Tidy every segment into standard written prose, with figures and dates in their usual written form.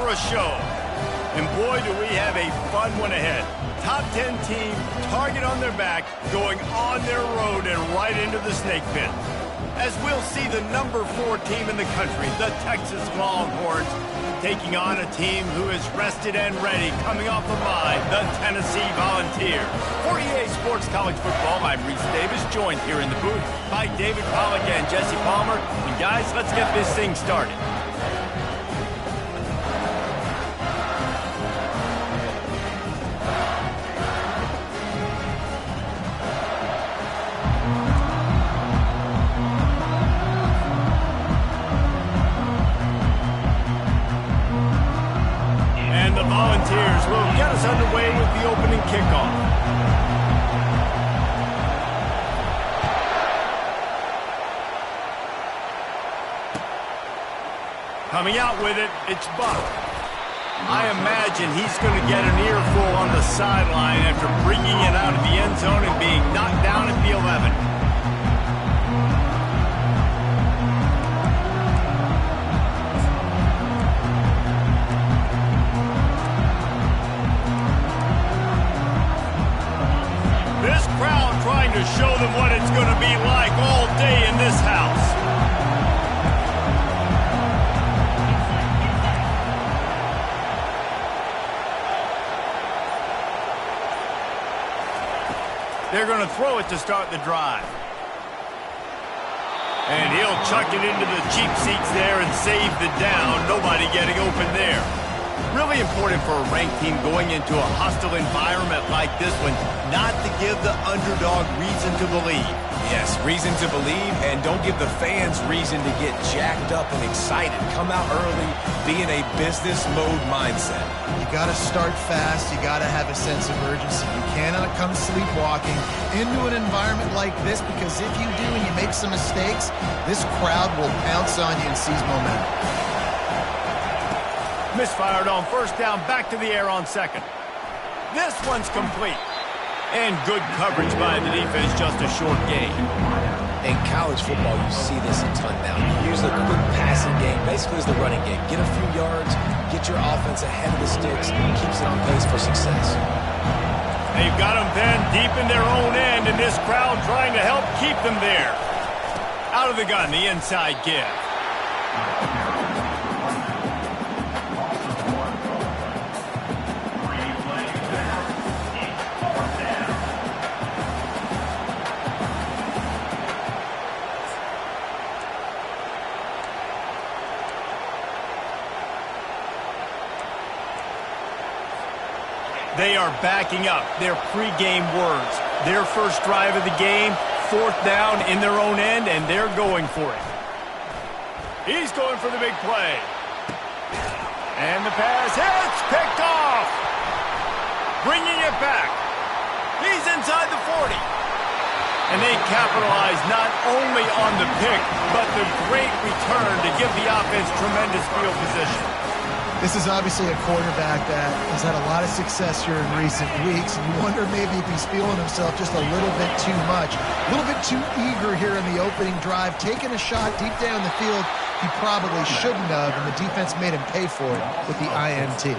for a show. And boy, do we have a fun one ahead. Top 10 team, target on their back, going on their road and right into the snake pit. As we'll see the number 4 team in the country, the Texas Longhorns, taking on a team who is rested and ready, coming off a bye, the Tennessee Volunteers. For EA Sports College Football, I'm Reese Davis, joined here in the booth by David Pollack and Jesse Palmer. And guys, let's get this thing started. Volunteers will get us underway with the opening kickoff. Coming out with it, it's Buck. I imagine he's going to get an earful on the sideline after bringing it out of the end zone and being knocked down at the 11. Trying to show them what it's going to be like all day in this house. They're going to throw it to start the drive. And he'll chuck it into the cheap seats there and save the down. Nobody getting open there. Really important for a ranked team going into a hostile environment like this one, not to give the underdog reason to believe. Yes, reason to believe, and don't give the fans reason to get jacked up and excited. Come out early, be in a business mode mindset. You got to start fast. You got to have a sense of urgency. You cannot come sleepwalking into an environment like this, because if you do and you make some mistakes, this crowd will pounce on you and seize momentum. Misfired on first down, back to the air on second. This one's complete. And good coverage by the defense, just a short gain. In college football, you see this a ton now. You use the quick passing game, basically as the running game. Get a few yards, get your offense ahead of the sticks, keeps it on pace for success. They've got them pinned deep in their own end, and this crowd trying to help keep them there. Out of the gun, the inside give. They are backing up their pregame words. Their first drive of the game, 4th down in their own end, and they're going for it. He's going for the big play. And the pass hits, picked off. Bringing it back. He's inside the 40. And they capitalize not only on the pick, but the great return to give the offense tremendous field position. This is obviously a quarterback that has had a lot of success here in recent weeks, and you wonder maybe if he's feeling himself just a little bit too much, a little bit too eager here in the opening drive, taking a shot deep down the field he probably shouldn't have, and the defense made him pay for it with the INT.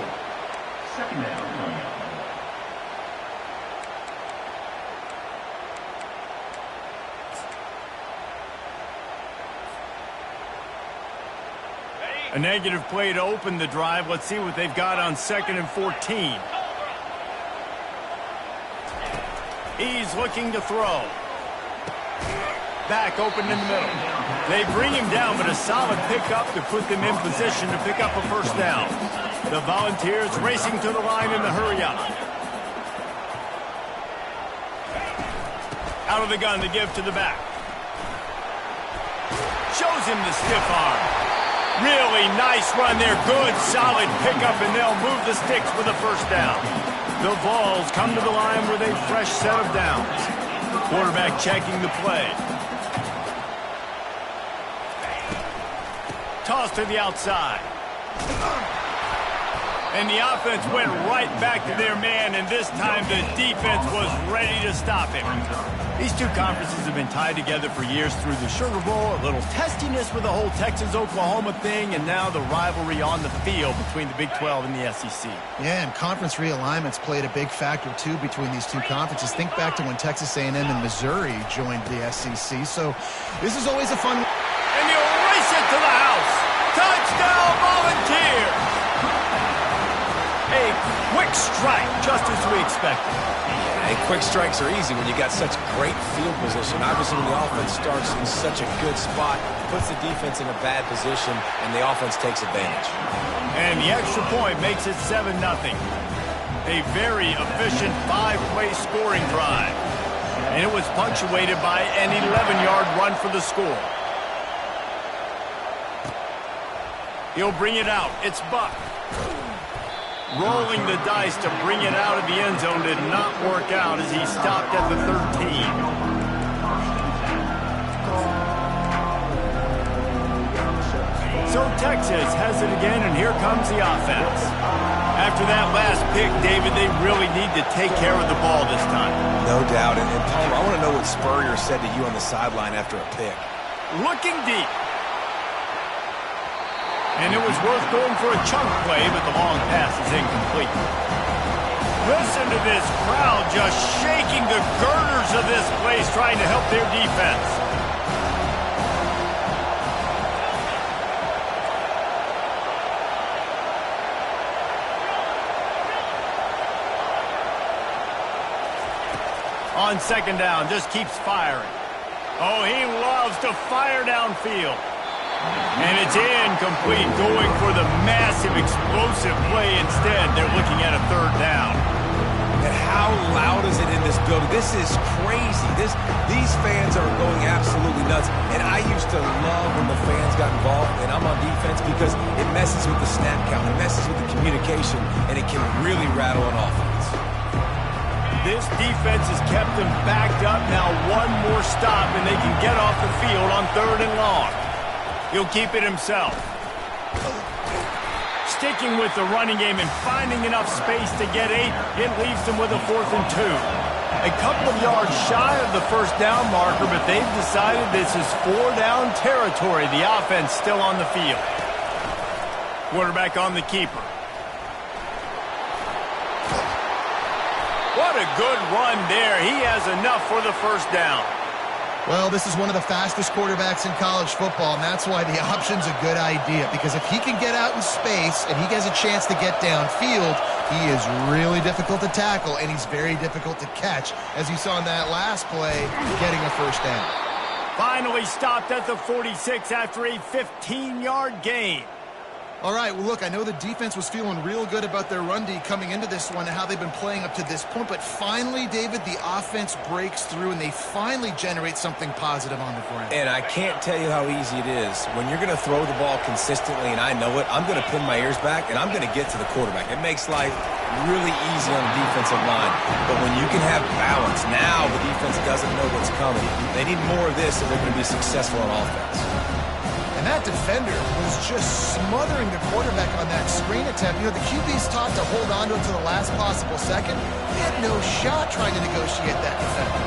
Second down. A negative play to open the drive. Let's see what they've got on 2nd and 14. He's looking to throw. Back open in the middle. They bring him down, but a solid pickup to put them in position to pick up a first down. The Volunteers racing to the line in the hurry-up. Out of the gun, the give to the back. Shows him the stiff arm. Really nice run there. Good, solid pickup, and they'll move the sticks for the first down. The Vols come to the line with a fresh set of downs. Quarterback checking the play. Toss to the outside. And the offense went right back to their man, and this time the defense was ready to stop him. These two conferences have been tied together for years through the Sugar Bowl, a little testiness with the whole Texas-Oklahoma thing, and now the rivalry on the field between the Big 12 and the SEC. Yeah, and conference realignments played a big factor, too, between these two conferences. Think back to when Texas A&M and Missouri joined the SEC. So this is always a fun one. And he'll race it to the house. Touchdown, Volunteers! A quick strike, just as we expected. Yeah, quick strikes are easy when you got such great field position. Obviously, when the offense starts in such a good spot, puts the defense in a bad position, and the offense takes advantage. And the extra point makes it 7-0. A very efficient 5-play scoring drive. And it was punctuated by an 11-yard run for the score. He'll bring it out. It's Buck. Rolling the dice to bring it out of the end zone did not work out as he stopped at the 13. So Texas has it again, and here comes the offense. After that last pick, David, they really need to take care of the ball this time. No doubt. And Palmer, I want to know what Spurrier said to you on the sideline after a pick. Looking deep. And it was worth going for a chunk play, but the long pass is incomplete. Listen to this crowd just shaking the girders of this place, trying to help their defense. On second down, just keeps firing. Oh, he loves to fire downfield. And it's incomplete, going for the massive explosive play instead. They're looking at a third down. And how loud is it in this building? This is crazy. These fans are going absolutely nuts. And I used to love when the fans got involved, and I'm on defense, because it messes with the snap count, it messes with the communication, and it can really rattle an offense. This defense has kept them backed up. Now one more stop, and they can get off the field on 3rd and long. He'll keep it himself. Sticking with the running game and finding enough space to get 8, it leaves them with a 4th and 2. A couple of yards shy of the first down marker, but they've decided this is 4-down territory. The offense still on the field. Quarterback on the keeper. What a good run there. He has enough for the first down. Well, this is one of the fastest quarterbacks in college football, and that's why the option's a good idea, because if he can get out in space and he has a chance to get downfield, he is really difficult to tackle, and he's very difficult to catch, as you saw in that last play, getting a first down. Finally stopped at the 46 after a 15-yard gain. All right, well, look, I know the defense was feeling real good about their run D coming into this one and how they've been playing up to this point, but finally, David, the offense breaks through and they finally generate something positive on the ground. And I can't tell you how easy it is. When you're going to throw the ball consistently, and I know it, I'm going to pin my ears back and I'm going to get to the quarterback. It makes life really easy on the defensive line. But when you can have balance, now the defense doesn't know what's coming. They need more of this if they're going to be successful on offense. And that defender was just smothering the quarterback on that screen attempt. You know, the QB's taught to hold on to it to the last possible second. They had no shot trying to negotiate that defender.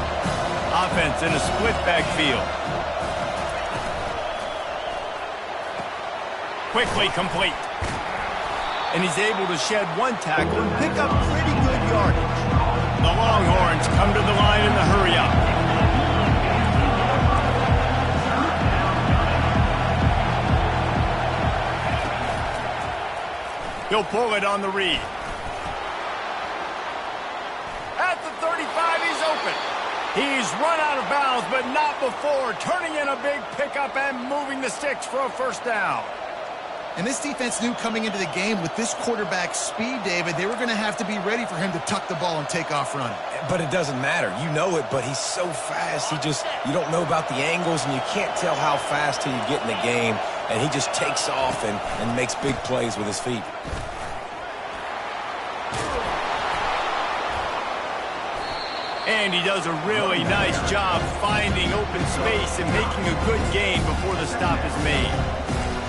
Offense in a split backfield. Quickly complete. And he's able to shed one tackle and pick up pretty good yardage. The Longhorns come to the line in the hurry-up. He'll pull it on the read. At the 35, he's open. He's run out of bounds, but not before. Turning in a big pickup and moving the sticks for a first down. And this defense knew coming into the game with this quarterback's speed, David, they were going to have to be ready for him to tuck the ball and take off running. But it doesn't matter. You know it, but he's so fast. You don't know about the angles, and you can't tell how fast till you get in the game. And he just takes off and makes big plays with his feet. And he does a really nice job finding open space and making a good gain before the stop is made.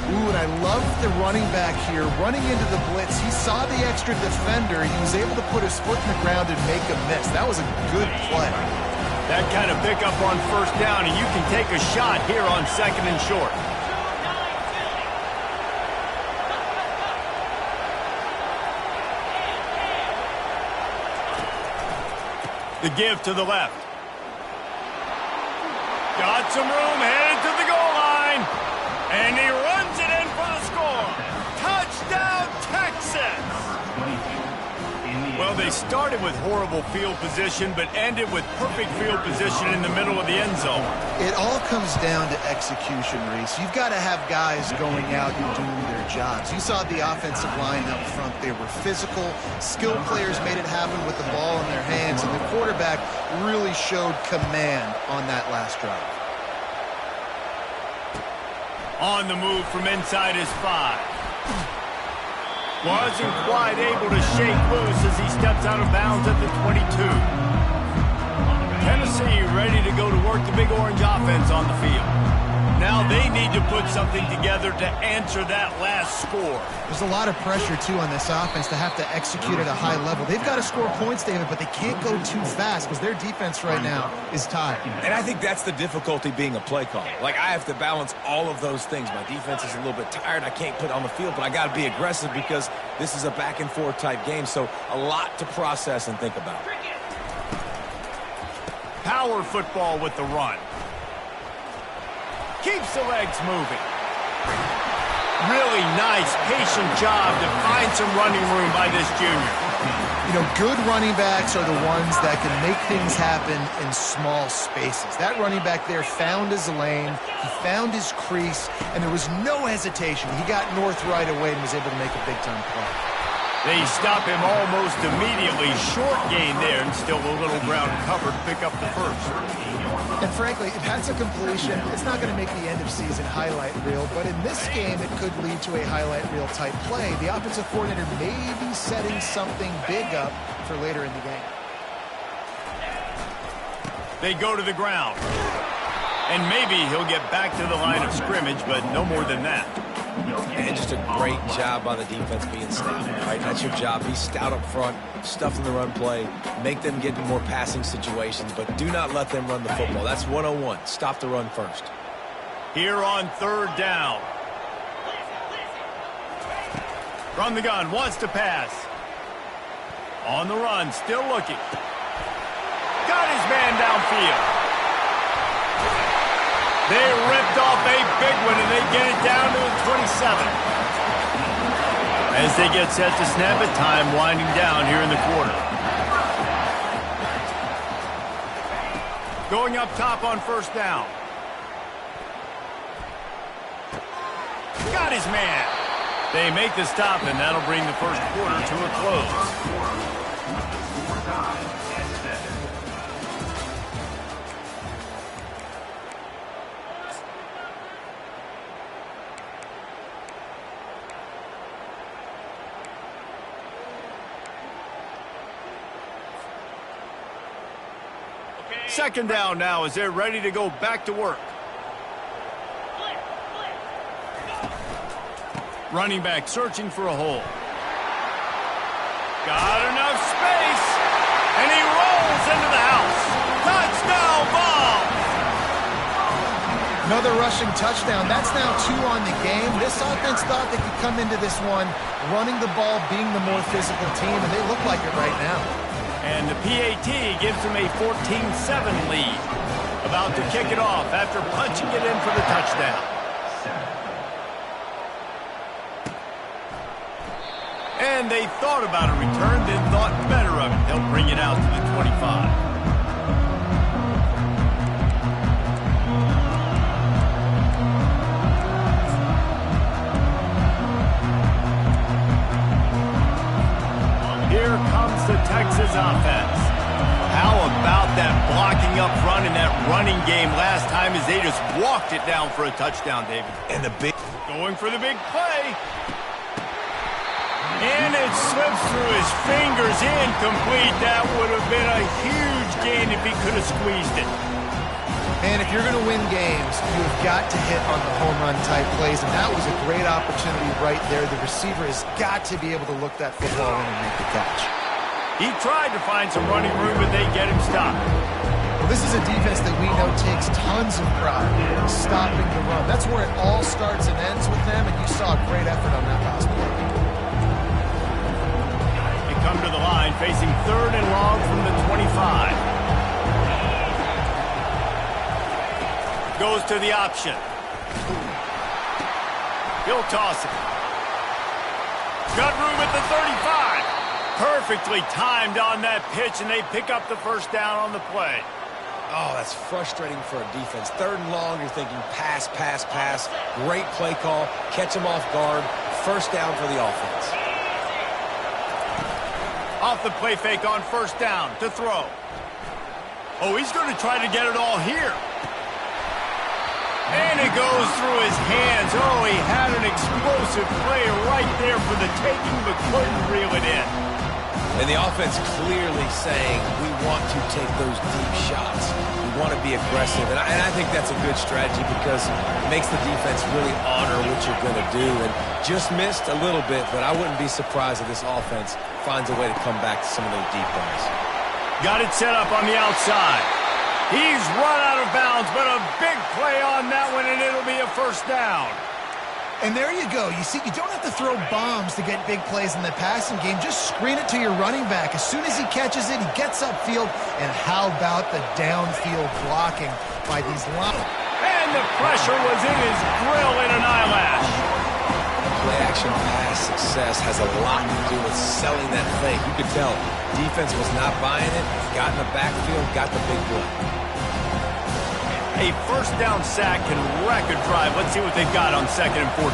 Ooh, and I love the running back here. Running into the blitz, he saw the extra defender. He was able to put his foot in the ground and make a miss. That was a good play. That kind of pickup on first down, and you can take a shot here on 2nd and short. The give to the left. Got some room, headed to the goal line. And he runs it in for the score. Touchdown, Texas! Well, they started with horrible field position, but ended with perfect field position in the middle of the end zone. It all comes down to execution, Reese. You've got to have guys going out and doing their jobs. You saw the offensive line up front. They were physical. Skilled players made it happen with the ball in their hands, and the quarterback really showed command on that last drive. On the move from inside his 5. Wasn't quite able to shake loose as he steps out of bounds at the 22. Tennessee ready to go to work the Big Orange offense on the field. Now they need to put something together to answer that last score. There's a lot of pressure, too, on this offense to have to execute at a high level. They've got to score points, David, but they can't go too fast because their defense right now is tired. And I think that's the difficulty being a play caller. Like, I have to balance all of those things. My defense is a little bit tired. I can't put it on the field, but I got to be aggressive because this is a back-and-forth type game, so a lot to process and think about. Power football with the run. Keeps the legs moving. Really nice, patient job to find some running room by this junior. You know, good running backs are the ones that can make things happen in small spaces. That running back there found his lane, he found his crease, and there was no hesitation. He got north right away and was able to make a big-time play. They stop him almost immediately. Short gain there, and still a little ground covered. Pick up the first. And frankly, if that's a completion, it's not going to make the end-of-season highlight reel, but in this game, it could lead to a highlight reel type play. The offensive coordinator may be setting something big up for later in the game. They go to the ground. And maybe he'll get back to the line of scrimmage, but no more than that. And just a great job by the defense being stout. Right, that's your job. Be stout up front, stuff in the run play, make them get into more passing situations, but do not let them run the football. That's 101. Stop the run first. Here on 3rd down. From the gun, wants to pass. On the run, still looking. Got his man downfield. They ripped off a big one, and they get it down to the 27. As they get set to snap it, time winding down here in the quarter. Going up top on 1st down. Got his man. They make the stop, and that'll bring the first quarter to a close. Second down now as they're ready to go back to work. Running back searching for a hole. Got enough space, and he rolls into the house. Touchdown ball! Another rushing touchdown. That's now 2 on the game. This offense thought they could come into this one running the ball, being the more physical team, and they look like it right now. And the PAT gives them a 14-7 lead. About to kick it off after punching it in for the touchdown. And they thought about a return, then thought better of it. They'll bring it out to the 25. Here comes the Texas offense. How about that blocking up front and that running game last time as they just walked it down for a touchdown, David? And the big... Going for the big play. And it slips through his fingers, incomplete. That would have been a huge gain if he could have squeezed it. And if you're going to win games, you've got to hit on the home run type plays, and that was a great opportunity right there. The receiver has got to be able to look that football in and make the catch. He tried to find some running room, but they get him stopped. Well, this is a defense that we know takes tons of pride in stopping the run. That's where it all starts and ends with them, and you saw a great effort on that last play. They come to the line facing 3rd and long from the 25. Goes to the option. He'll toss it. Got room at the 35. Perfectly timed on that pitch, and they pick up the first down on the play. Oh, that's frustrating for a defense. 3rd and long, you're thinking pass, pass, pass. Great play call. Catch them off guard. First down for the offense. Off the play fake on 1st down to throw. Oh, he's going to try to get it all here. And it goes through his hands. Oh, he had an explosive play right there for the taking, but couldn't reel it in. And the offense clearly saying, we want to take those deep shots. We want to be aggressive. And I think that's a good strategy because it makes the defense really honor what you're going to do. And just missed a little bit, but I wouldn't be surprised if this offense finds a way to come back to some of those deep ones. Got it set up on the outside. He's run out of bounds, but a big play on that one, and it'll be a first down. And there you go. You see, you don't have to throw bombs to get big plays in the passing game. Just screen it to your running back. As soon as he catches it, he gets upfield. And how about the downfield blocking by these linemen? And the pressure was in his grill in an eyelash. Play-action pass success has a lot to do with selling that fake. You could tell defense was not buying it, got in the backfield, got the big play. A first down sack can wreck a drive. Let's see what they've got on 2nd and 14.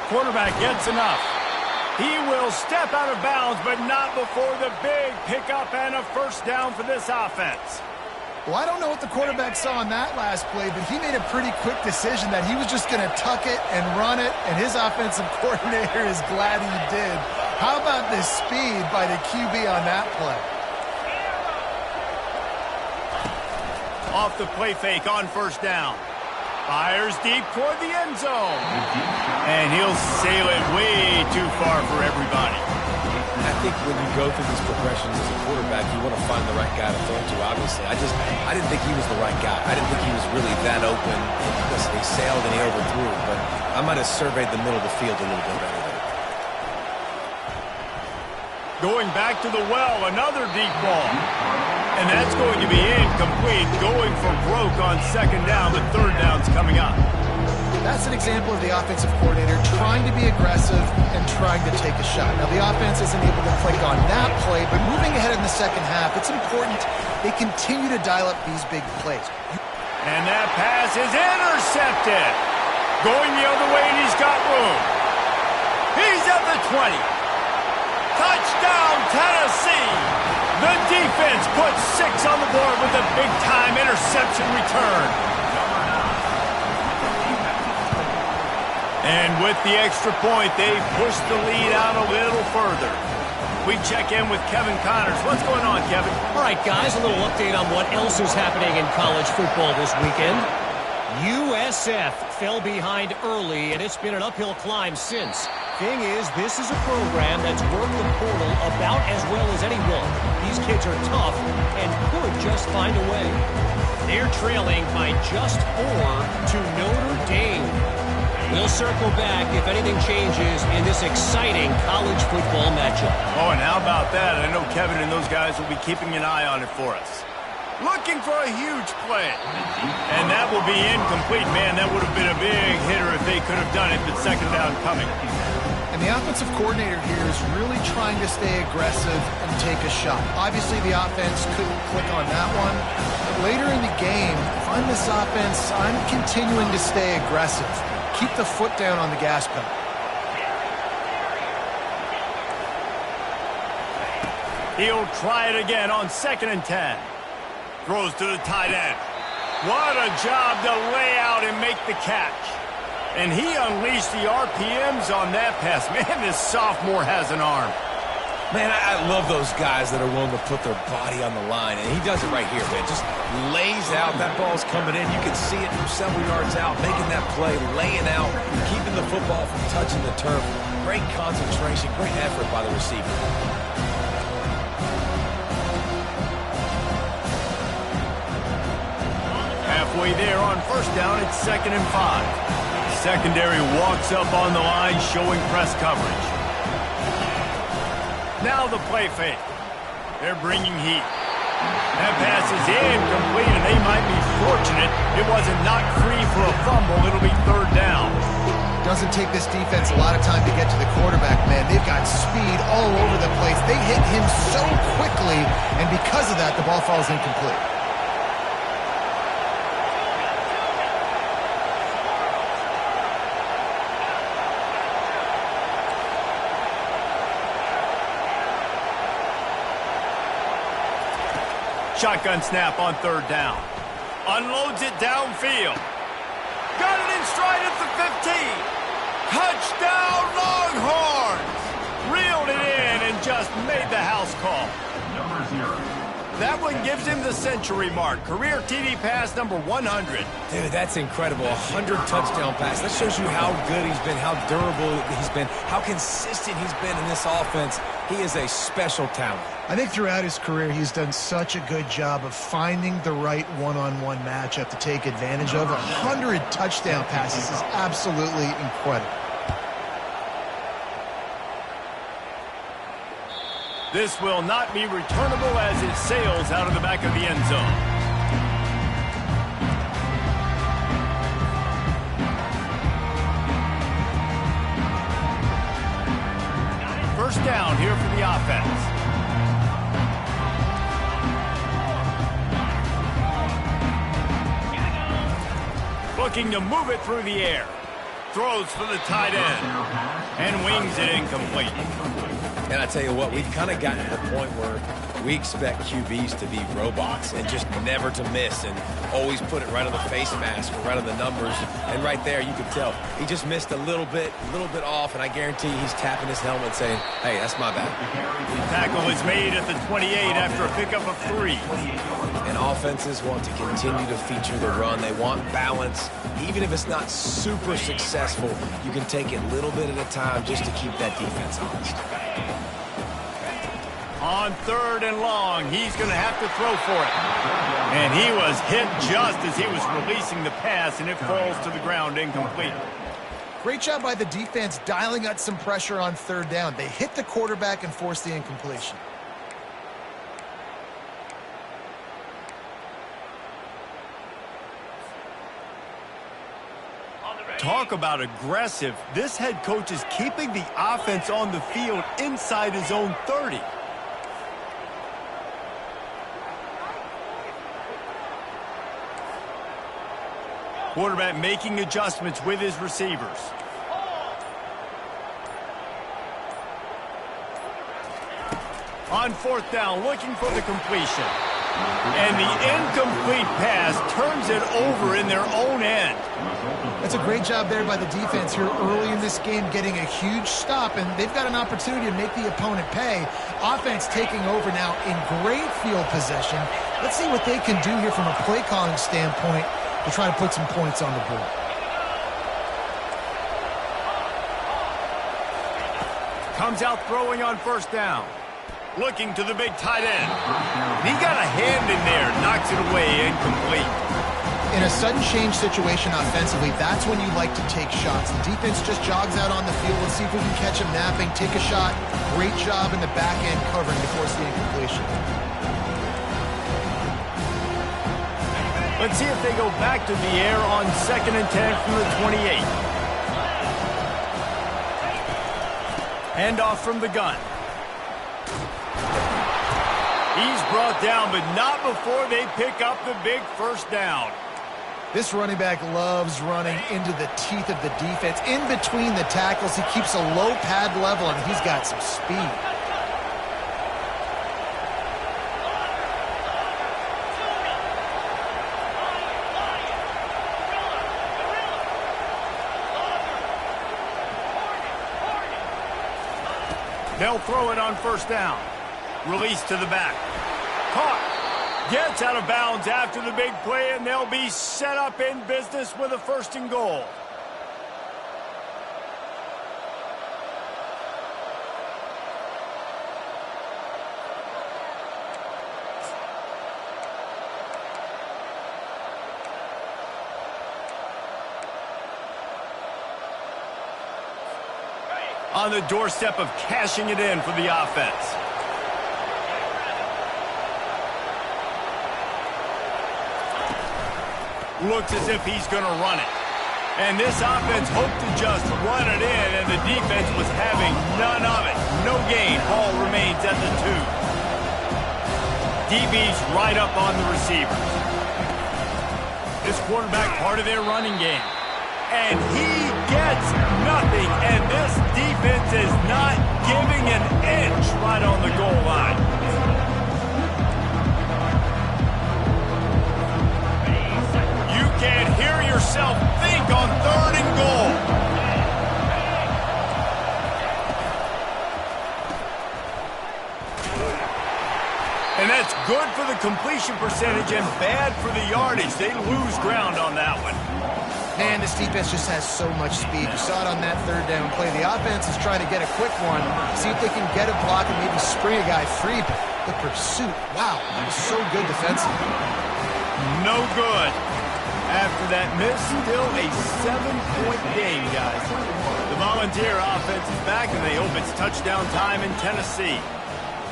Quarterback gets enough. He will step out of bounds, but not before the big pickup and a first down for this offense. Well, I don't know what the quarterback saw on that last play, but he made a pretty quick decision that he was just going to tuck it and run it, and his offensive coordinator is glad he did. How about the speed by the QB on that play? Off the play fake on 1st down. Fires deep toward the end zone. And he'll sail it way too far for everybody. I think when you go through these progressions as a quarterback, you want to find the right guy to throw to, obviously. I didn't think he was the right guy. I didn't think he was really that open. Listen, he sailed and he overthrew, but I might have surveyed the middle of the field a little bit better there. Going back to the well, another deep ball. And that's going to be incomplete, going for broke on 2nd down, but 3rd down's coming up. That's an example of the offensive coordinator trying to be aggressive and trying to take a shot. Now, the offense isn't able to click on that play, but moving ahead in the 2nd half, it's important they continue to dial up these big plays. And that pass is intercepted. Going the other way, and he's got room. He's at the 20. Touchdown, Tennessee. The defense puts 6 on the board with a big-time interception return. And with the extra point, they push the lead out a little further. We check in with Kevin Connors. What's going on, Kevin? All right, guys, a little update on what else is happening in college football this weekend. USF fell behind early, and it's been an uphill climb since. Thing is, this is a program that's worked the portal about as well as anyone. These kids are tough and could just find a way. They're trailing by just 4 to Notre Dame. We'll circle back if anything changes in this exciting college football matchup. Oh, and how about that? I know Kevin and those guys will be keeping an eye on it for us. Looking for a huge play. And that will be incomplete. Man, that would have been a big hitter if they could have done it, but 2nd down coming. And the offensive coordinator here is really trying to stay aggressive and take a shot. Obviously, the offense couldn't click on that one. But later in the game, if I'm this offense, I'm continuing to stay aggressive. Keep the foot down on the gas pedal. He'll try it again on 2nd and 10. Throws to the tight end. What a job to lay out and make the catch. And he unleashed the RPMs on that pass. Man, this sophomore has an arm. Man, I love those guys that are willing to put their body on the line, and he does it right here, man. Just lays out. That ball's coming in. You can see it from several yards out, making that play, laying out, keeping the football from touching the turf. Great concentration, great effort by the receiver. Halfway there on first down, it's 2nd and 5. Secondary walks up on the line, showing press coverage. Now the play fake. They're bringing heat. That pass is incomplete, and they might be fortunate it wasn't knocked free for a fumble. It'll be 3rd down. Doesn't take this defense a lot of time to get to the quarterback, man. They've got speed all over the place. They hit him so quickly, and because of that, the ball falls incomplete. Shotgun snap on 3rd down. Unloads it downfield. Got it in stride at the 15. Touchdown, Longhorns! Reeled it in and just made the house call. Number 0. That one gives him the century mark. Career TD pass number 100. Dude, that's incredible. 100 touchdown pass. That shows you how good he's been, how durable he's been, how consistent he's been in this offense. He is a special talent. I think throughout his career, he's done such a good job of finding the right one-on-one matchup to take advantage of. 100 touchdown passes is absolutely incredible. This will not be returnable as it sails out of the back of the end zone. First down here for the offense. Looking to move it through the air. Throws for the tight end. And wings it incomplete. And I tell you what, we've kind of gotten to the point where we expect QBs to be robots and just never to miss and always put it right on the face mask or right on the numbers. And right there, you can tell he just missed a little bit off, and I guarantee he's tapping his helmet saying, hey, that's my bad. The tackle is made at the 28 after a pickup of 3. And offenses want to continue to feature the run. They want balance. Even if it's not super successful, you can take it a little bit at a time just to keep that defense honest. On 3rd and long, he's going to have to throw for it. And he was hit just as he was releasing the pass, and it falls to the ground incomplete. Great job by the defense dialing up some pressure on 3rd down. They hit the quarterback and forced the incompletion. Talk about aggressive. This head coach is keeping the offense on the field inside his own 30. Quarterback making adjustments with his receivers. On 4th down, looking for the completion. And the incomplete pass turns it over in their own end. That's a great job there by the defense here early in this game, getting a huge stop, and they've got an opportunity to make the opponent pay. Offense taking over now in great field possession. Let's see what they can do here from a play calling standpoint to try to put some points on the board. Comes out throwing on 1st down. Looking to the big tight end. He got a hand in there, knocks it away, incomplete. In a sudden change situation offensively, that's when you like to take shots. The defense just jogs out on the field. Let's see if we can catch him napping, take a shot. Great job in the back end covering to force the incompletion. Let's see if they go back to the air on 2nd and 10 from the 28. Handoff from the gun. He's brought down, but not before they pick up the big 1st down. This running back loves running into the teeth of the defense. In between the tackles, he keeps a low pad level, and he's got some speed. They'll throw it on first down. Release to the back. Caught. Gets out of bounds after the big play, and they'll be set up in business with a 1st and goal. On the doorstep of cashing it in for the offense. Looks as if he's going to run it. And this offense hoped to just run it in, and the defense was having none of it. No gain. Ball remains at the 2. DB's right up on the receivers. This quarterback part of their running game. And he gets nothing, and this defense is not giving an inch right on the goal line. You can hear yourself think on 3rd and goal. And that's good for the completion percentage and bad for the yardage. They lose ground on that one. Man, this defense just has so much speed. You saw it on that 3rd down play. The offense is trying to get a quick one, see if they can get a block and maybe spring a guy free. But the pursuit, wow, that was so good defensively. No good. After that miss, still a 7-point game, guys. The Volunteer offense is back, and they hope it's touchdown time in Tennessee.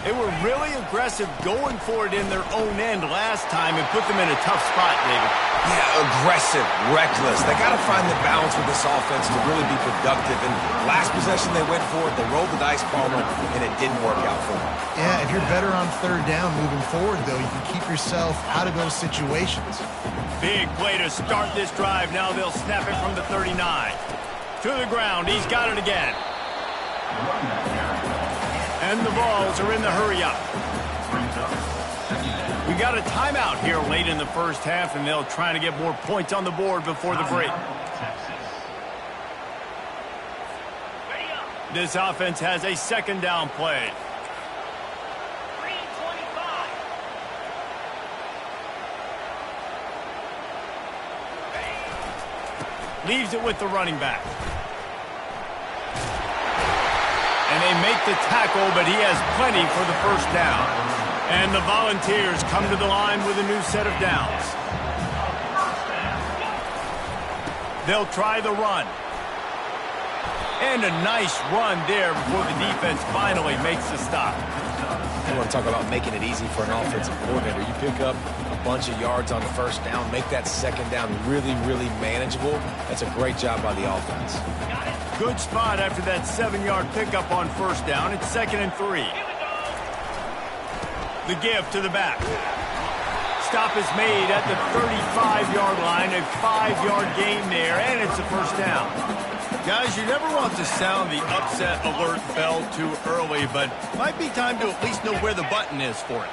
They were really aggressive going for it in their own end last time and put them in a tough spot, David. Yeah, aggressive, reckless. They got to find the balance with this offense to really be productive. And last possession they went for it, they rolled the dice, Palmer, and it didn't work out for them. Yeah, if you're better on 3rd down moving forward, though, you can keep yourself out of those situations. Big play to start this drive. Now they'll snap it from the 39. To the ground. He's got it again. And the balls are in the hurry-up. We got a timeout here late in the first half, and they'll try to get more points on the board before the break. This offense has a 2nd down play. Leaves it with the running back. And they make the tackle, but he has plenty for the 1st down. And the Volunteers come to the line with a new set of downs. They'll try the run. And a nice run there before the defense finally makes the stop. You want to talk about making it easy for an offensive coordinator. You pick up a bunch of yards on the 1st down, make that 2nd down really, really manageable. That's a great job by the offense. Good spot after that 7-yard pickup on 1st down. It's 2nd and 3. The give to the back. Stop is made at the 35-yard line. A 5-yard gain there, and it's a 1st down. Guys, you never want to sound the upset alert bell too early, but might be time to at least know where the button is for it.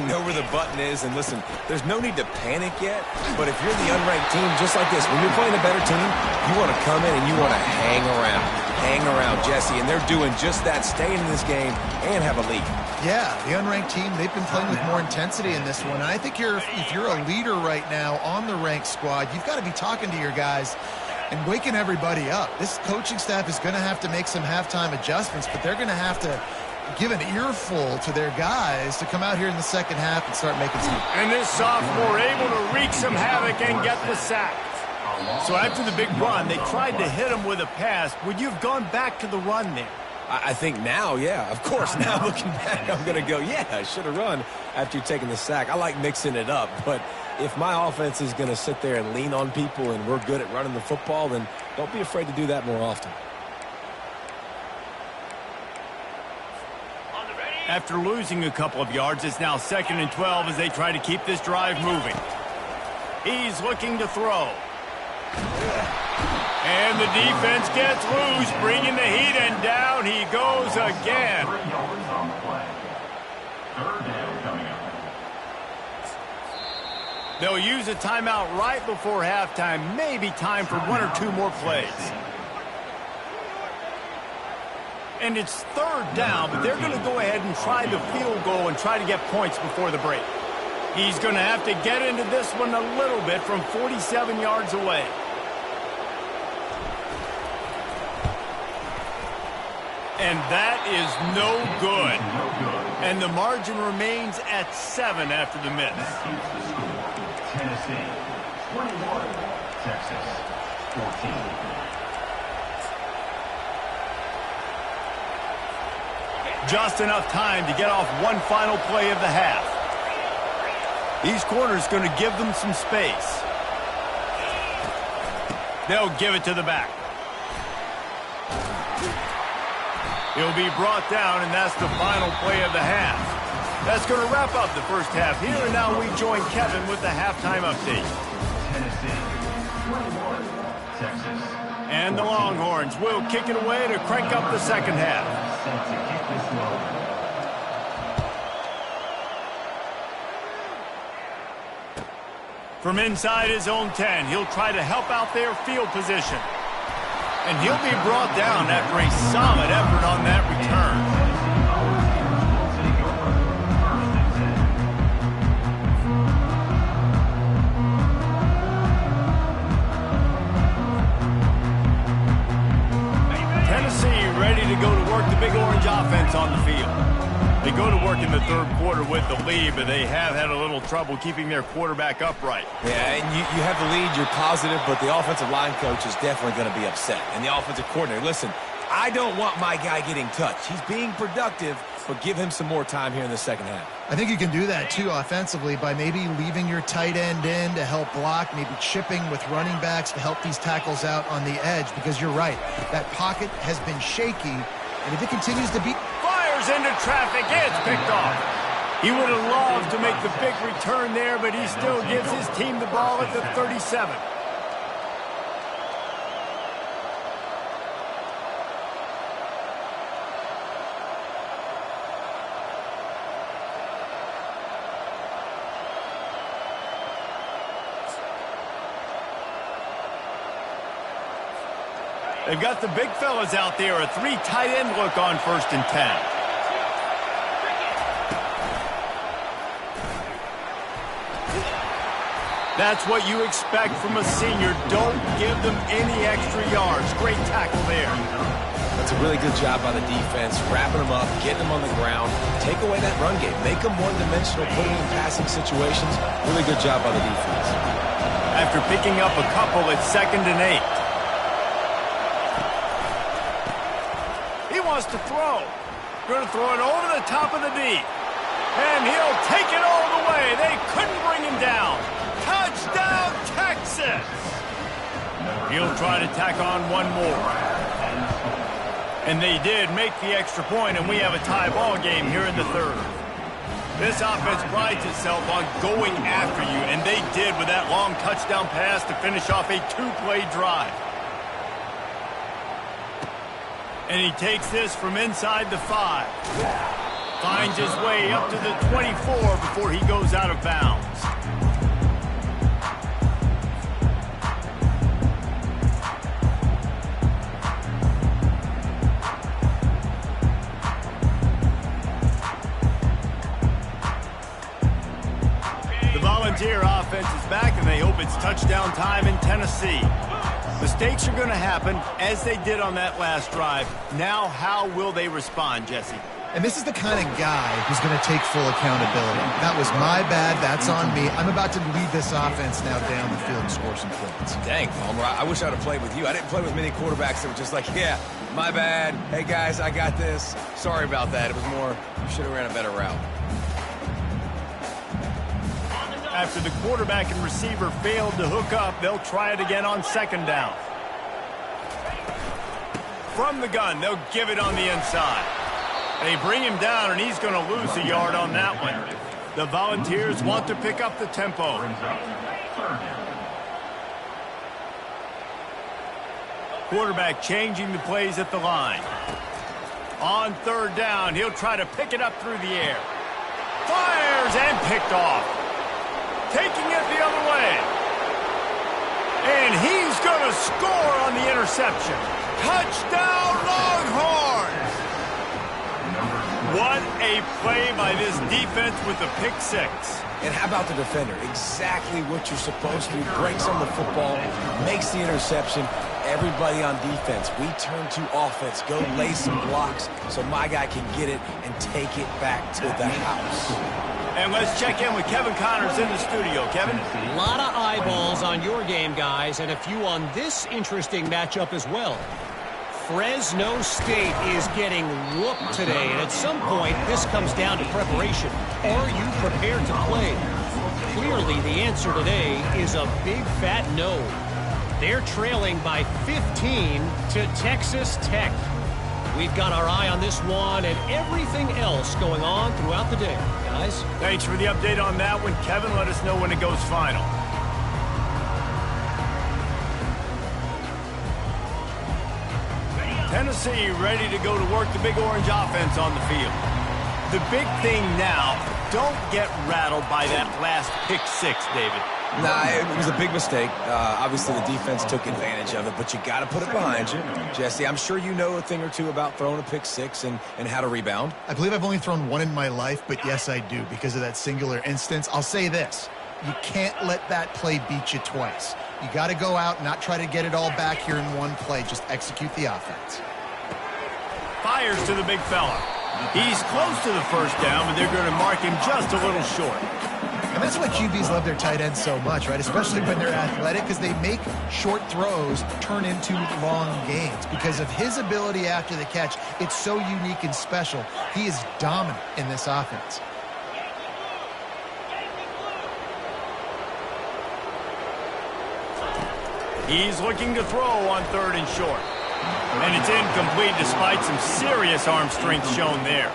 Know where the button is, and listen, there's no need to panic yet, but if you're the unranked team, just like this, when you're playing a better team, you want to come in and you want to hang around, Jesse, and they're doing just that, staying in this game and have a lead. Yeah, the unranked team, they've been playing with more intensity in this one, and I think if you're a leader right now on the ranked squad, you've got to be talking to your guys and waking everybody up. This coaching staff is going to have to make some halftime adjustments, but they're going to have to give an earful to their guys to come out here in the 2nd half and start making some. And this sophomore able to wreak some havoc and get the sack. So after the big run, they tried to hit him with a pass. Would you have gone back to the run there? I think now, yeah, of course. Now looking back, I'm going to go, yeah, I should have run after taking the sack. I like mixing it up, but if my offense is going to sit there and lean on people and we're good at running the football, then don't be afraid to do that more often. After losing a couple of yards, it's now 2nd and 12 as they try to keep this drive moving. He's looking to throw. And the defense gets loose, bringing the heat, and down he goes again. They'll use a timeout right before halftime. Maybe time for 1 or 2 more plays. And it's third down, but they're going to go ahead and try the field goal and try to get points before the break. He's going to have to get into this one a little bit from 47 yards away. And that is no good. And the margin remains at 7 after the miss. Tennessee, 21, Texas, 14. Just enough time to get off one final play of the half. These corners going to give them some space. They'll give it to the back. He'll be brought down, and that's the final play of the half. That's going to wrap up the first half here, and now we join Kevin with the halftime update. Tennessee, 21, Texas. And the Longhorns will kick it away to crank up the second half. Set to kick this one. From inside his own 10, he'll try to help out their field position. And he'll be brought down after a solid effort on that return. Ready to go to work the Big Orange offense on the field. They go to work in the third quarter with the lead, but they have had a little trouble keeping their quarterback upright. Yeah, and you have the lead, you're positive, but the offensive line coach is definitely going to be upset. And the offensive coordinator, listen, I don't want my guy getting touched. He's being productive, but give him some more time here in the second half. I think you can do that, too, offensively, by maybe leaving your tight end in to help block, maybe chipping with running backs to help these tackles out on the edge, because you're right. That pocket has been shaky, and if it continues to be... Fires into traffic. It's picked off. He would have loved to make the big return there, but he still gives his team the ball at the 37. They've got the big fellas out there, a 3 tight end look on 1st and 10. That's what you expect from a senior. Don't give them any extra yards. Great tackle there. That's a really good job by the defense, wrapping them up, getting them on the ground, take away that run game, make them one-dimensional, put them in passing situations. Really good job by the defense. After picking up a couple, it's 2nd and 8. Wants to throw. Going to throw it over the top of the D. And he'll take it all the way. They couldn't bring him down. Touchdown, Texas! He'll try to tack on one more. And they did make the extra point, and we have a tie ball game here in the third. This offense prides itself on going after you, and they did with that long touchdown pass to finish off a 2-play drive. And he takes this from inside the 5. Finds his way up to the 24 before he goes out of bounds. The Volunteer offense is back, and they hope it's touchdown time in Tennessee. Mistakes are going to happen, as they did on that last drive. Now, how will they respond, Jesse? And this is the kind of guy who's going to take full accountability. That was my bad. That's on me. I'm about to lead this offense now down the field and score some points. Dang, Palmer, I wish I would have played with you. I didn't play with many quarterbacks that were just like, yeah, my bad. Hey, guys, I got this. Sorry about that. It was more, you should have ran a better route. After the quarterback and receiver failed to hook up, they'll try it again on 2nd down. From the gun, they'll give it on the inside. They bring him down, and he's going to lose a yard on that one. The Volunteers want to pick up the tempo. Quarterback changing the plays at the line. On 3rd down, he'll try to pick it up through the air. Fires and picked off. Taking it the other way. And he's going to score on the interception. Touchdown, Longhorns! What a play by this defense with the pick six. And how about the defender? Exactly what you're supposed to do. Breaks on the football, makes the interception. Everybody on defense, we turn to offense. Go lay some blocks so my guy can get it and take it back to the house. And let's check in with Kevin Connors in the studio. Kevin? A lot of eyeballs on your game, guys, and a few on this interesting matchup as well. Fresno State is getting whooped today, and at some point, this comes down to preparation. Are you prepared to play? Clearly, the answer today is a big fat no. They're trailing by 15 to Texas Tech. We've got our eye on this one and everything else going on throughout the day. Guys? Thanks for the update on that one. Kevin, let us know when it goes final. Tennessee ready to go to work the Big Orange offense on the field. The big thing now, don't get rattled by that last pick six, David. Nah, it was a big mistake. Obviously, the defense took advantage of it, but you got to put it behind you. Jesse, I'm sure you know a thing or two about throwing a pick six and how to rebound. I believe I've only thrown one in my life, but yes, I do because of that singular instance. I'll say this. You can't let that play beat you twice. You got to go out and not try to get it all back here in one play. Just execute the offense. Fires to the big fella. He's close to the first down, but they're going to mark him just a little short. And that's why QBs love their tight ends so much, right? Especially when they're athletic, because they make short throws turn into long gains. Because of his ability after the catch, it's so unique and special. He is dominant in this offense. He's looking to throw on third and short. And it's incomplete despite some serious arm strength shown there.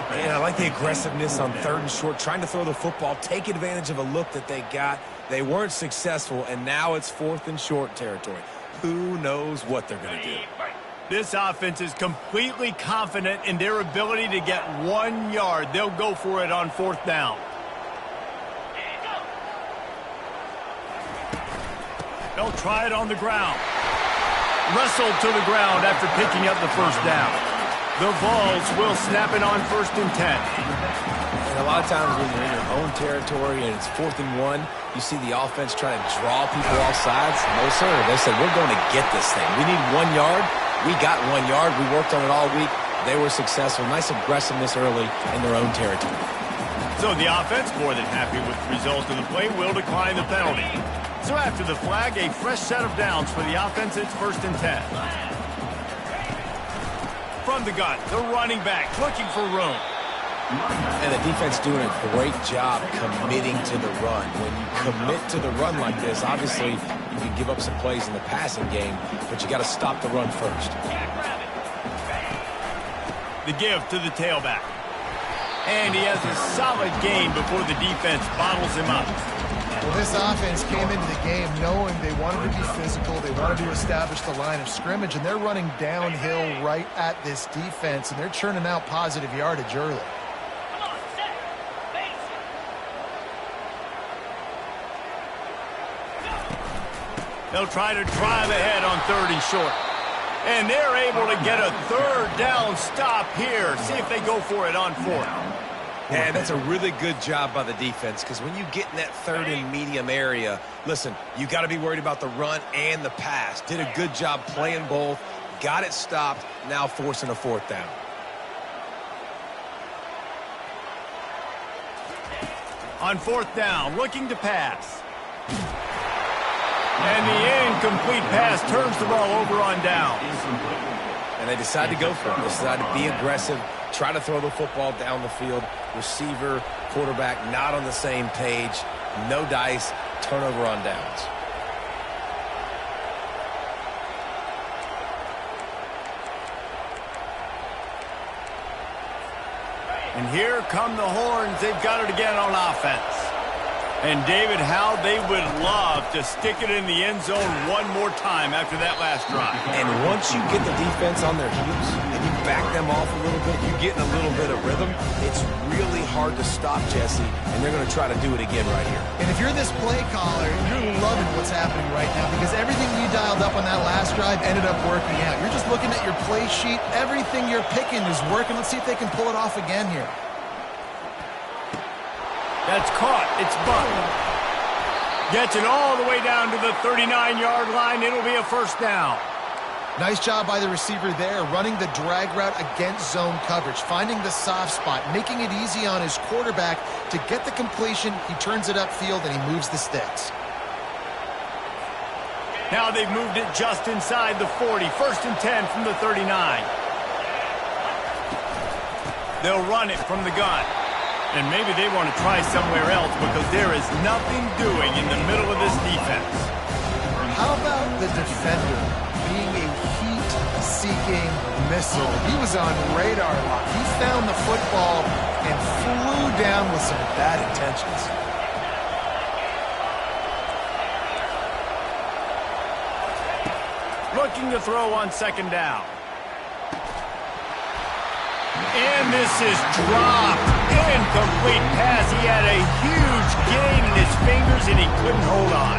Yeah, I like the aggressiveness on third and short, trying to throw the football, take advantage of a look that they got. They weren't successful, and now it's fourth and short territory. Who knows what they're going to do? This offense is completely confident in their ability to get 1 yard. They'll go for it on fourth down. They'll try it on the ground. Wrestled to the ground after picking up the first down. The Vols will snap it on 1st and 10. And a lot of times when you're in your own territory and it's 4th and 1, you see the offense try to draw people off sides. No, sir. They said, we're going to get this thing. We need 1 yard. We got 1 yard. We worked on it all week. They were successful. Nice aggressiveness early in their own territory. So the offense, more than happy with the result of the play, will decline the penalty. So after the flag, a fresh set of downs for the offense. It's 1st and 10. From the gun, the running back looking for room. And the defense doing a great job committing to the run. When you commit to the run like this, obviously you can give up some plays in the passing game, but you got to stop the run first. The give to the tailback. And he has a solid gain before the defense bottles him up. Well, this offense came into the game knowing they wanted to be physical, they wanted to establish the line of scrimmage, and they're running downhill right at this defense, and they're churning out positive yardage early. They'll try to drive ahead on 3rd and short. And they're able to get a 3rd down stop here. See if they go for it on 4th. Yeah, that's a really good job by the defense because when you get in that 3rd and medium area, listen, you got to be worried about the run and the pass. Did a good job playing both, got it stopped, now forcing a 4th down. On 4th down, looking to pass. And the incomplete pass turns the ball over on down. And they decide to go for it. They decide to be aggressive, try to throw the football down the field. Receiver, quarterback, not on the same page. No dice, turnover on downs. And here come the horns. They've got it again on offense. And David, how they would love to stick it in the end zone one more time after that last drive. And once you get the defense on their heels and you back them off a little bit, you get in a little bit of rhythm, it's really hard to stop, Jesse, and they're going to try to do it again right here. And if you're this play caller, you're loving what's happening right now because everything you dialed up on that last drive ended up working out. You're just looking at your play sheet. Everything you're picking is working. Let's see if they can pull it off again here. That's caught. It's bumped. Gets it all the way down to the 39-yard line. It'll be a first down. Nice job by the receiver there, running the drag route against zone coverage, finding the soft spot, making it easy on his quarterback to get the completion. He turns it upfield, and he moves the sticks. Now they've moved it just inside the 40. First and 10 from the 39. They'll run it from the gun. And maybe they want to try somewhere else because there is nothing doing in the middle of this defense. How about the defender being a heat-seeking missile? He was on radar lock. He found the football and flew down with some bad intentions. Looking to throw on second down. And this is dropped. Incomplete pass. He had a huge gain in his fingers, and he couldn't hold on.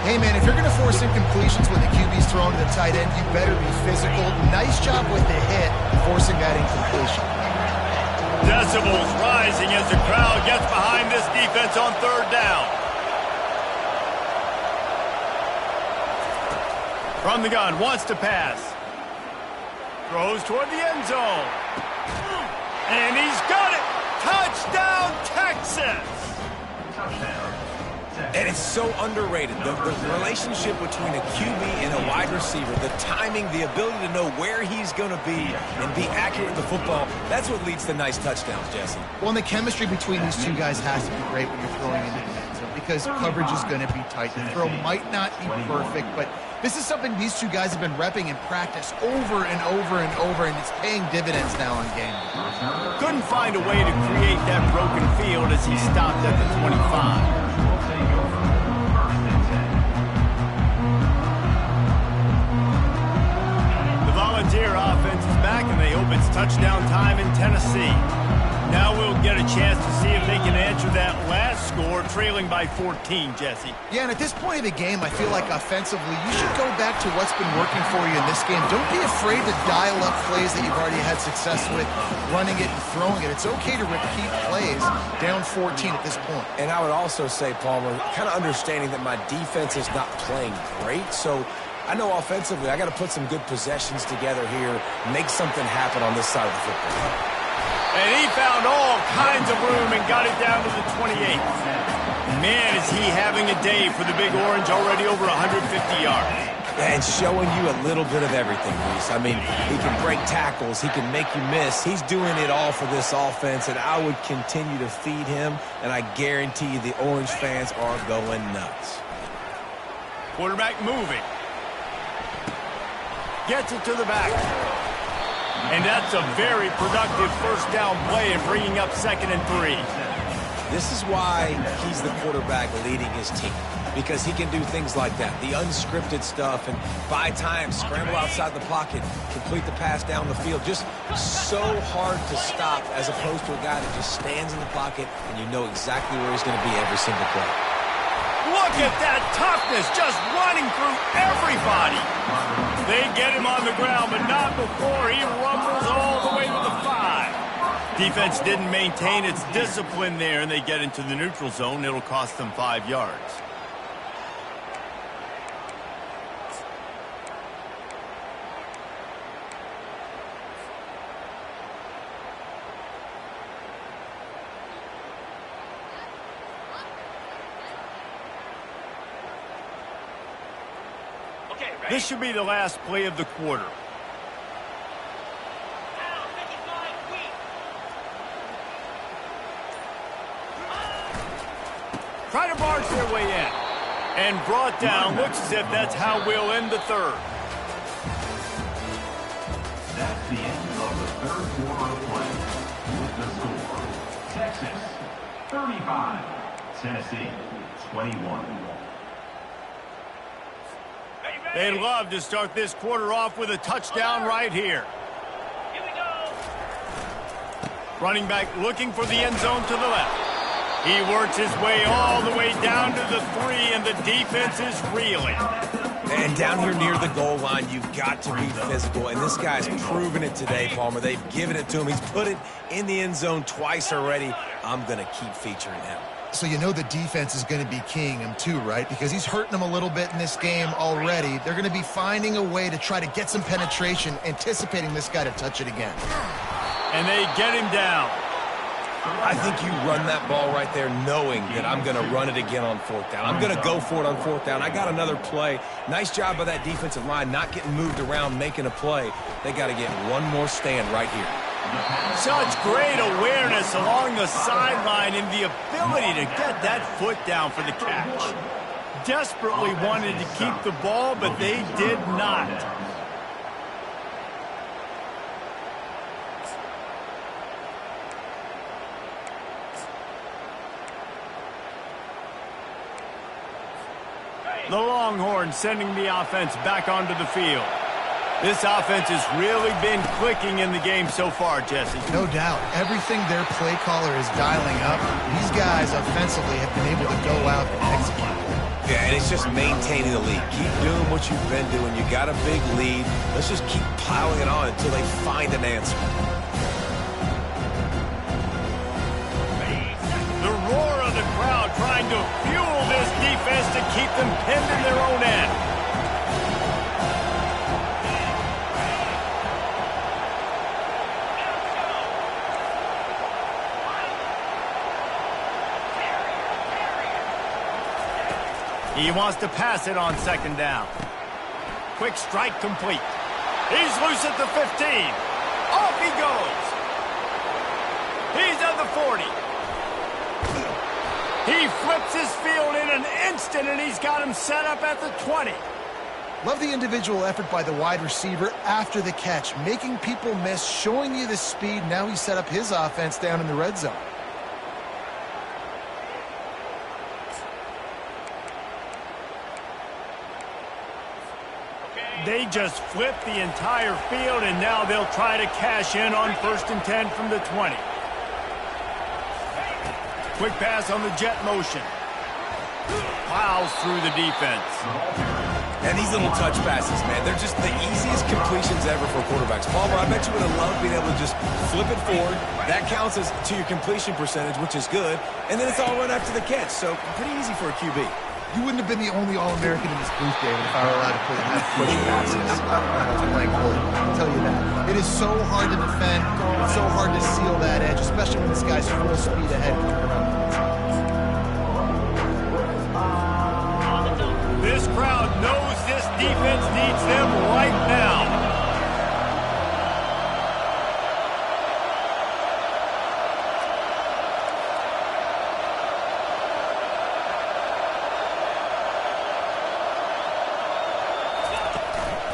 Hey, man, if you're going to force incompletions when the QB's thrown to the tight end, you better be physical. Nice job with the hit, forcing that incompletion. Decibels rising as the crowd gets behind this defense on third down. From the gun, wants to pass. Throws toward the end zone. And he's got it! Touchdown, Texas! Touchdown. And it's so underrated. The relationship between a QB and a wide receiver, the timing, the ability to know where he's going to be and be accurate with the football, that's what leads to nice touchdowns, Jesse. Well, and the chemistry between these two guys has to be great when you're throwing into the end zone because coverage is going to be tight. The throw might not be perfect, but this is something these two guys have been repping in practice over and over and over, and it's paying dividends now on game. Couldn't find a way to create that broken field as he stopped at the 25. Volunteer offense is back, and they hope it's touchdown time in Tennessee. Now we'll get a chance to see if they can answer that last score, trailing by 14, Jesse. Yeah, and at this point of the game, I feel like offensively, you should go back to what's been working for you in this game. Don't be afraid to dial up plays that you've already had success with, running it and throwing it. It's okay to repeat plays down 14 at this point. And I would also say, Palmer, kind of understanding that my defense is not playing great, so I know offensively I got to put some good possessions together here, make something happen on this side of the football. And he found all kinds of room and got it down to the 28. Man, is he having a day for the Big Orange, already over 150 yards. And showing you a little bit of everything, Reese. I mean, he can break tackles, he can make you miss. He's doing it all for this offense, and I would continue to feed him, and I guarantee you the Orange fans are going nuts. Quarterback moving. Gets it to the back. And that's a very productive first down play and bringing up 2nd and 3. This is why he's the quarterback leading his team, because he can do things like that, the unscripted stuff, and buy time, scramble outside the pocket, complete the pass down the field. Just so hard to stop as opposed to a guy that just stands in the pocket and you know exactly where he's going to be every single play. Look at that toughness, just running through everybody. They get him on the ground, but not before he rumbles all the way to the 5. Defense didn't maintain its discipline there, and they get into the neutral zone. It'll cost them 5 yards. This should be the last play of the quarter. Try to barge their way in. And brought down. Looks as if that's how we'll end the third. That's the end of the third quarter of play. With the score, Texas 35, Tennessee 21. They'd love to start this quarter off with a touchdown right here. Running back looking for the end zone to the left. He works his way all the way down to the 3, and the defense is reeling. And down here near the goal line, you've got to be physical. And this guy's proven it today, Palmer. They've given it to him. He's put it in the end zone twice already. I'm going to keep featuring him. So you know the defense is going to be keying him too, right? Because he's hurting them a little bit in this game already. They're going to be finding a way to try to get some penetration, anticipating this guy to touch it again. And they get him down. I think you run that ball right there knowing that I'm going to run it again on 4th down. I'm going to go for it on 4th down. I got another play. Nice job by that defensive line, not getting moved around, making a play. They got to get one more stand right here. Such great awareness along the sideline and the ability to get that foot down for the catch. Desperately wanted to keep the ball, but they did not. The Longhorns sending the offense back onto the field. This offense has really been clicking in the game so far, Jesse. No doubt. Everything their play caller is dialing up, these guys offensively have been able to go out and execute. Yeah, and it's just maintaining the lead. Keep doing what you've been doing. You got a big lead. Let's just keep piling it on until they find an answer. The roar of the crowd trying to fuel this defense to keep them pinned in their own end. He wants to pass it on 2nd down. Quick strike complete. He's loose at the 15. Off he goes. He's at the 40. He flips his field in an instant, and he's got him set up at the 20. Love the individual effort by the wide receiver after the catch, making people miss, showing you the speed. Now he's set up his offense down in the red zone. They just flipped the entire field, and now they'll try to cash in on 1st and 10 from the 20. Quick pass on the jet motion. Plows through the defense. And these little touch passes, man, they're just the easiest completions ever for quarterbacks. Palmer, I bet you would have loved being able to just flip it forward. That counts as to your completion percentage, which is good. And then it's all run after the catch, so pretty easy for a QB. You wouldn't have been the only All-American in this booth, David, if I were allowed to put enough push passes to Blank Bullet. I'll tell you that. It is so hard to defend. It's so hard to seal that edge, especially when this guy's full speed ahead. This crowd knows this defense needs them right now.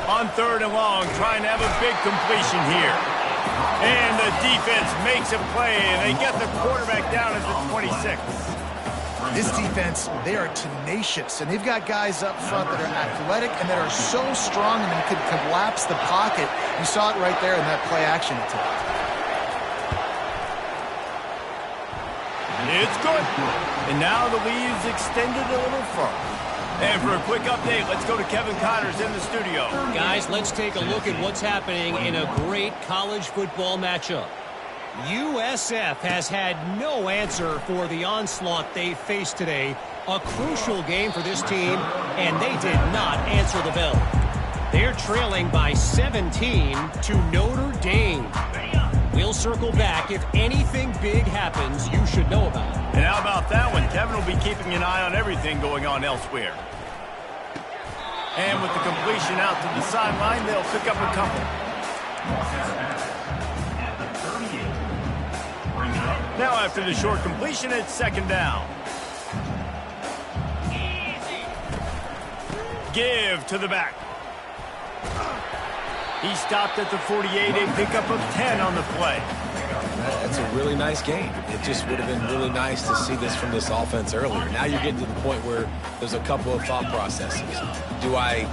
On 3rd and long, trying to have a big completion here. And the defense makes a play, and they get the quarterback down at the 26. This defense, they are tenacious, and they've got guys up front that are athletic and that are so strong and can collapse the pocket. You saw it right there in that play-action attempt. It's good. And now the lead is extended a little further. And for a quick update, let's go to Kevin Connors in the studio. Guys, let's take a look at what's happening in a great college football matchup. USF has had no answer for the onslaught they faced today. A crucial game for this team, and they did not answer the bell. They're trailing by 17 to Notre Dame. We'll circle back. If anything big happens, you should know about it. And how about that one? Kevin will be keeping an eye on everything going on elsewhere. And with the completion out to the sideline, they'll pick up a couple. Now after the short completion, it's 2nd down. Give to the back. He stopped at the 48, a pickup of 10 on the play. That's a really nice game. It just would have been really nice to see this from this offense earlier. Now you're getting to the point where there's a couple of thought processes. Do I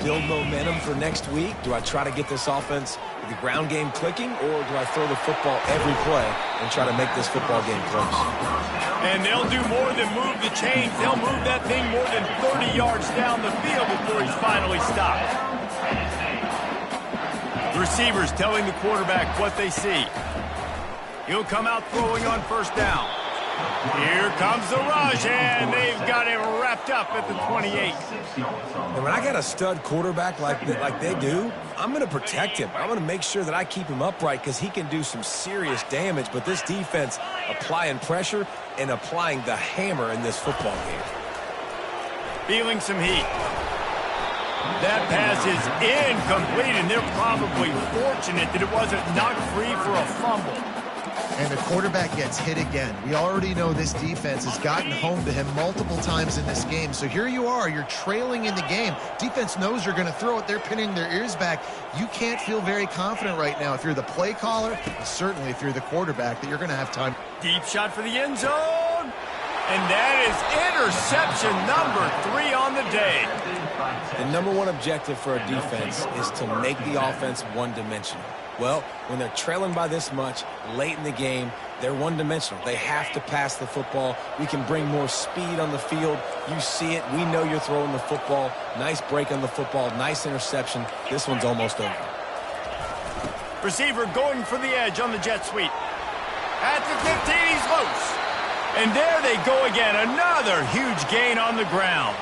build momentum for next week? Do I try to get this offense the ground game clicking, or do I throw the football every play and try to make this football game close? And they'll do more than move the chains. They'll move that thing more than 30 yards down the field before he's finally stopped. The receivers telling the quarterback what they see. He'll come out throwing on first down. Here comes the rush, and they've got it wrapped up at the 28. And when I got a stud quarterback like they do, I'm going to protect him. I'm going to make sure that I keep him upright because he can do some serious damage. But this defense applying pressure and applying the hammer in this football game. Feeling some heat. That pass is incomplete, and they're probably fortunate that it wasn't knocked free for a fumble. And the quarterback gets hit again. We already know this defense has gotten home to him multiple times in this game. So here you are, you're trailing in the game. Defense knows you're going to throw it. They're pinning their ears back. You can't feel very confident right now if you're the play caller, and certainly if you're the quarterback, that you're going to have time. Deep shot for the end zone. And that is interception number 3 on the day. The number one objective for a defense is to make the offense one-dimensional. Well, when they're trailing by this much late in the game, they're one-dimensional. They have to pass the football. We can bring more speed on the field. You see it. We know you're throwing the football. Nice break on the football. Nice interception. This one's almost over. Receiver going for the edge on the jet sweep. At the 15, he's loose. And there they go again. Another huge gain on the ground.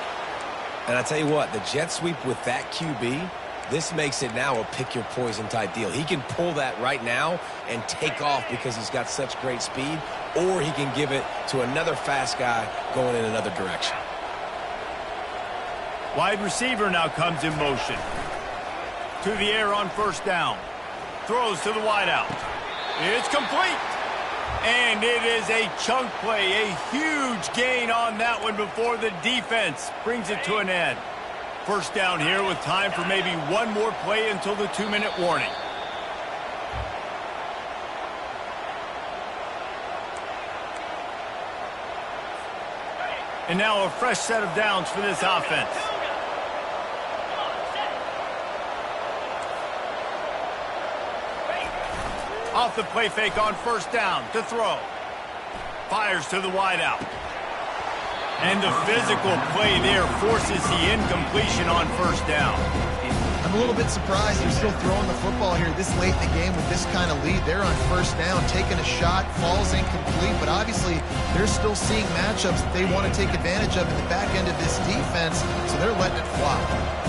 And I tell you what, the jet sweep with that QB, this makes it now a pick-your-poison type deal. He can pull that right now and take off because he's got such great speed, or he can give it to another fast guy going in another direction. Wide receiver now comes in motion. To the air on first down. Throws to the wideout. It's complete. And it is a chunk play, a huge gain on that one before the defense brings it to an end. First down here with time for maybe one more play until the 2-minute warning. And now a fresh set of downs for this offense. Off the play fake on first down to throw. Fires to the wideout. And the physical play there forces the incompletion on first down. I'm a little bit surprised they're still throwing the football here this late in the game with this kind of lead. They're on first down, taking a shot, falls incomplete, but obviously they're still seeing matchups that they want to take advantage of in the back end of this defense, so they're letting it fly.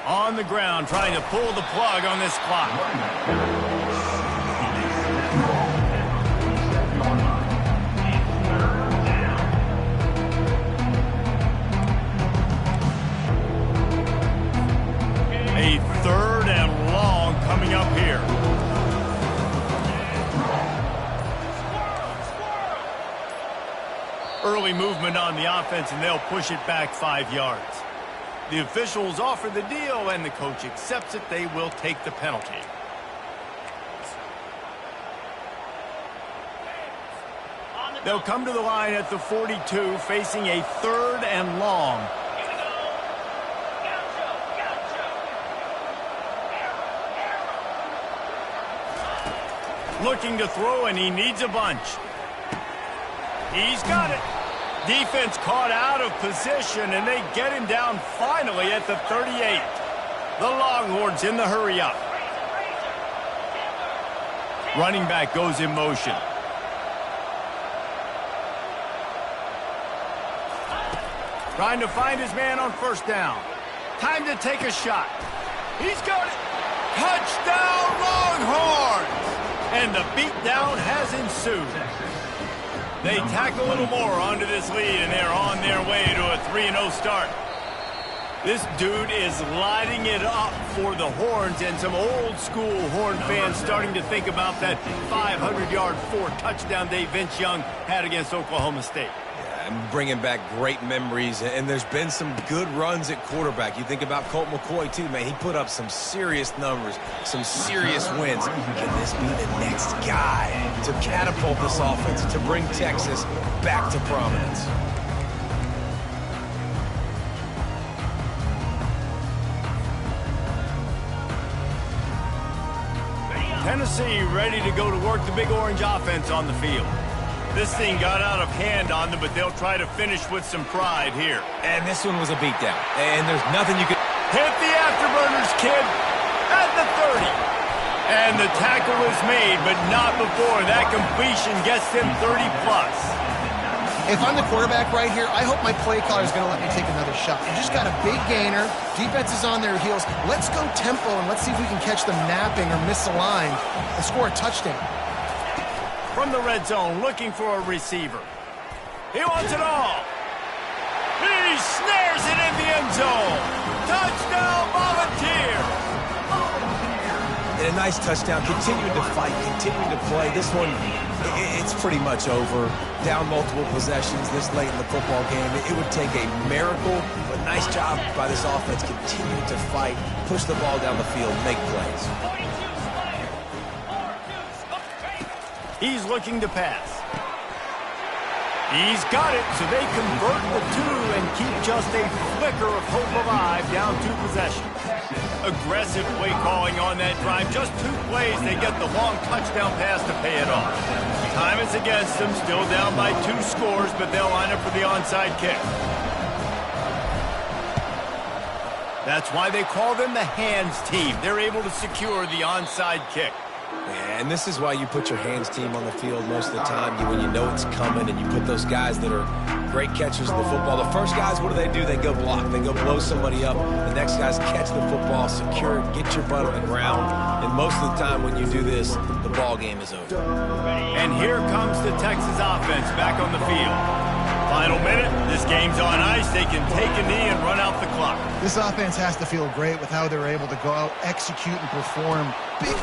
On the ground, trying to pull the plug on this clock. A 3rd and long coming up here. Early movement on the offense, and they'll push it back 5 yards. The officials offer the deal, and the coach accepts it. They will take the penalty. They'll come to the line at the 42, facing a 3rd and long. Looking to throw, and he needs a bunch. He's got it. Defense caught out of position, and they get him down finally at the 38. The Longhorns in the hurry up. Running back goes in motion. Trying to find his man on first down. Time to take a shot. He's got it. Touchdown, Longhorns! And the beatdown has ensued. They tack a little more onto this lead, and they're on their way to a 3-0 start. This dude is lighting it up for the Horns, and some old-school Horn fans starting to think about that 500-yard, 4-touchdown day Vince Young had against Oklahoma State. Yeah, I'm bringing back great memories, and there's been some good runs at quarterback. You think about Colt McCoy, too, man. He put up some serious numbers, some serious wins. Can this be the next guy to catapult this offense, to bring Texas back to prominence? Tennessee ready to go to work the Big Orange offense on the field. This thing got out of hand on them, but they'll try to finish with some pride here. And this one was a beatdown. And there's nothing you could... Hit the afterburners, kid, at the 30. And the tackle is made, but not before that completion gets them 30-plus. If I'm the quarterback right here, I hope my play caller is going to let me take another shot. You just got a big gainer. Defense is on their heels. Let's go tempo, and let's see if we can catch them napping or misaligned and score a touchdown. From the red zone, looking for a receiver. He wants it all. He snares it in the end zone. Touchdown, Volunteer. And a nice touchdown, continuing to fight, continuing to play. This one, it's pretty much over. Down multiple possessions this late in the football game. It would take a miracle, but nice job by this offense, continuing to fight, push the ball down the field, make plays. He's looking to pass. He's got it, so they convert the two and keep just a flicker of hope alive down 2 possessions. Aggressive play calling on that drive. Just 2 plays, they get the long touchdown pass to pay it off. Time is against them, still down by 2 scores, but they'll line up for the onside kick. That's why they call them the hands team. They're able to secure the onside kick. And this is why you put your hands team on the field most of the time, when you know it's coming, and you put those guys that are great catchers of the football. The first guys, what do? They go block. They go blow somebody up. The next guys catch the football, secure it, get your butt on the ground. And most of the time when you do this, the ball game is over. And here comes the Texas offense back on the field. Final minute, this game's on ice. They can take a knee and run out the clock. This offense has to feel great with how they're able to go out, execute, and perform big.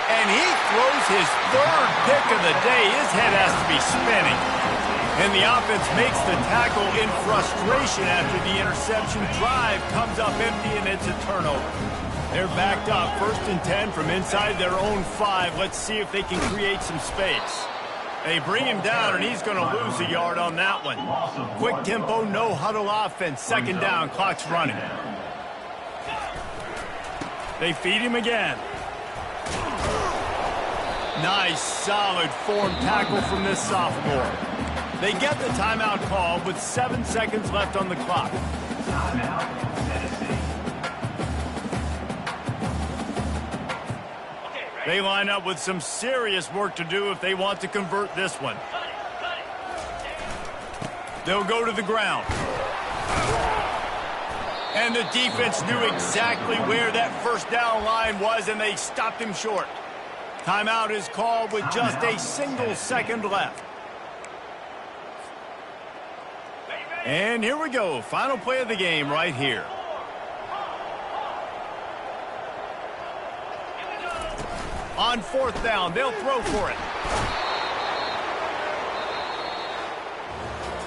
And he throws his 3rd pick of the day. His head has to be spinning. And the offense makes the tackle in frustration after the interception. Drive comes up empty, and it's a turnover. They're backed up, 1st and 10 from inside their own 5. Let's see if they can create some space. They bring him down, and he's going to lose a yard on that one. Quick tempo, no huddle offense. 2nd down, clock's running. They feed him again. Nice, solid form tackle from this sophomore. They get the timeout call with 7 seconds left on the clock. They line up with some serious work to do if they want to convert this one. They'll go to the ground. And the defense knew exactly where that 1st down line was, and they stopped him short. Timeout is called with just a single second left. And here we go. Final play of the game right here. On 4th down, they'll throw for it.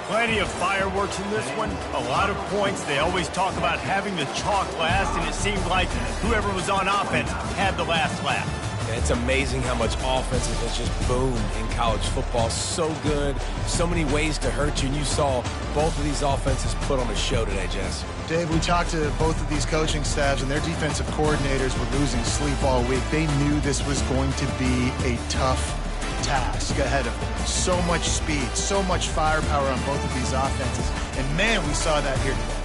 Plenty of fireworks in this one. A lot of points. They always talk about having the chalk last, and it seemed like whoever was on offense had the last laugh. It's amazing how much offense has just boomed in college football. So good, so many ways to hurt you, and you saw both of these offenses put on a show today, Jess. Dave, we talked to both of these coaching staffs, and their defensive coordinators were losing sleep all week. They knew this was going to be a tough task ahead of them. So much speed, so much firepower on both of these offenses, and man, we saw that here today.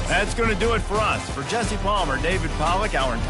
That's going to do it for us. For Jesse Palmer, David Pollack, our entire